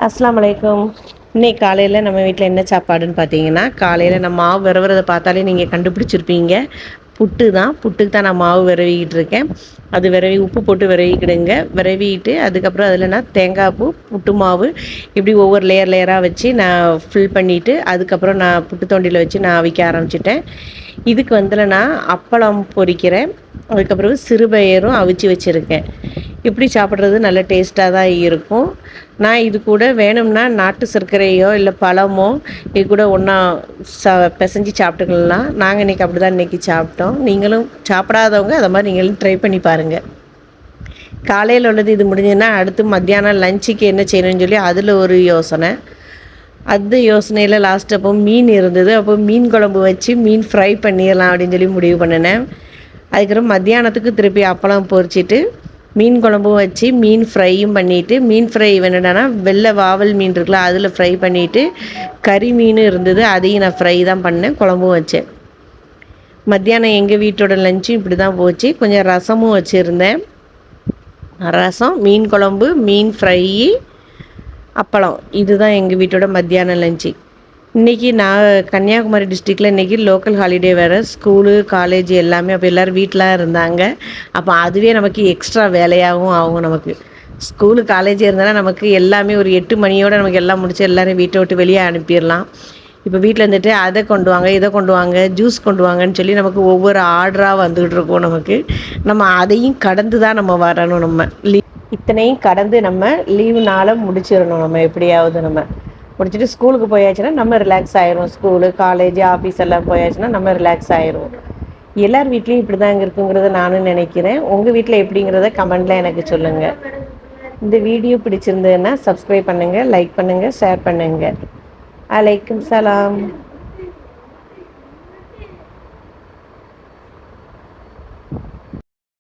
அஸ்ஸலாமு அலைக்கும். இன்னைக்கு காலையில் நம்ம வீட்டில் என்ன சாப்பாடுன்னு பார்த்தீங்கன்னா, காலையில் நான் மாவு விரவுறத பார்த்தாலே நீங்கள் கண்டுபிடிச்சிருப்பீங்க. புட்டுக்கு தான் நான் மாவு விரவிக்கிட்டு இருக்கேன். அது விரவி உப்பு போட்டு விரவிக்கிடுங்க. விரவிட்டு அதுக்கப்புறம் அதில் நான் தேங்காய் பூ, புட்டு மாவு இப்படி ஒவ்வொரு லேயராக வச்சு நான் ஃபில் பண்ணிவிட்டு அதுக்கப்புறம் நான் புட்டு தொண்டியில் வச்சு நான் அவிக்க ஆரம்பிச்சிட்டேன். இதுக்கு நான் அப்பளம் பொரிக்கிறேன். அதுக்கப்புறம் சிறுபயரும் அவிச்சு வச்சுருக்கேன். இப்படி சாப்பிட்றது நல்ல டேஸ்ட்டாக தான் இருக்கும். நான் இது கூட வேணும்னா நாட்டு சர்க்கரையோ இல்லை பழமோ இது கூட ஒன்றா பிசைஞ்சு சாப்பிட்டுக்கலாம். நாங்கள் இன்றைக்கி அப்படி தான் இன்றைக்கி சாப்பிட்டோம். நீங்களும் சாப்பிடாதவங்க அதை மாதிரி நீங்களும் ட்ரை பண்ணி பாருங்கள். காலையில் உள்ளது இது முடிஞ்சதுன்னா அடுத்து மத்தியானம் லஞ்சுக்கு என்ன செய்யணும்னு சொல்லி அதில் ஒரு யோசனை. அந்த யோசனையில் லாஸ்ட் அப்போ மீன் இருந்தது. அப்போ மீன் குழம்பு வச்சு மீன் ஃப்ரை பண்ணிடலாம் அப்படின்னு சொல்லி முடிவு பண்ணினேன். அதுக்கப்புறம் மத்தியானத்துக்கு திருப்பி அப்பளம் பொரிச்சிட்டு மீன் குழம்பும் வச்சு மீன் ஃப்ரையும் பண்ணிவிட்டு, மீன் ஃப்ரை வேணுடானா வெள்ளை வாவல் மீன் இருக்குல்ல அதில் ஃப்ரை பண்ணிவிட்டு, கறி மீன் இருந்தது அதையும் நான் ஃப்ரை தான் பண்ணேன், குழம்பும் வச்சேன். மத்தியானம் எங்கள் வீட்டோட லஞ்சும் இப்படி தான் போச்சு. கொஞ்சம் ரசமும் வச்சுருந்தேன். ரசம், மீன் குழம்பு, மீன் ஃப்ரை, அப்பளம், இதுதான் எங்கள் வீட்டோட மத்தியான லஞ்சு. இன்றைக்கி நான் கன்னியாகுமரி டிஸ்ட்ரிக்டில் இன்றைக்கி லோக்கல் ஹாலிடே வேறு, ஸ்கூலு காலேஜ் எல்லாமே. அப்போ எல்லோரும் வீட்டில் இருந்தாங்க. அப்போ அதுவே நமக்கு எக்ஸ்ட்ரா வேலையாகவும் ஆகும். நமக்கு ஸ்கூலு காலேஜ் இருந்தாலும் நமக்கு எல்லாமே ஒரு 8 மணியோடு நமக்கு எல்லாம் முடிச்சு எல்லோரும் வீட்டை விட்டு வெளியே அனுப்பிடலாம். இப்போ வீட்டில் இருந்துட்டு அதை கொண்டு வாங்க, இதை கொண்டு வாங்க, ஜூஸ் கொண்டு வாங்கன்னு சொல்லி நமக்கு ஒவ்வொரு ஆர்டராக வந்துக்கிட்டு இருக்கோம். நம்ம அதையும் கடந்து தான் நம்ம வரணும். நம்ம இத்தனையும் கடந்து நம்ம லீவு நாளை முடிச்சிடணும். நம்ம எப்படியாவது முடிச்சுட்டு ஸ்கூலுக்கு போயாச்சுன்னா நம்ம ரிலாக்ஸ் ஆயிரும். ஸ்கூலு காலேஜ் ஆஃபீஸ் எல்லாம் போயாச்சுன்னா நம்ம ரிலாக்ஸ் ஆயிரும். எல்லார் வீட்லேயும் இப்படி தான் இருக்குங்கிறத நானும் நினைக்கிறேன். உங்கள் வீட்டில் எப்படிங்கிறத கமெண்டில் எனக்கு சொல்லுங்கள். இந்த வீடியோ பிடிச்சிருந்ததுன்னா சப்ஸ்கிரைப் பண்ணுங்கள், லைக் பண்ணுங்கள், ஷேர் பண்ணுங்கள். அலைக்கும் சலாம்.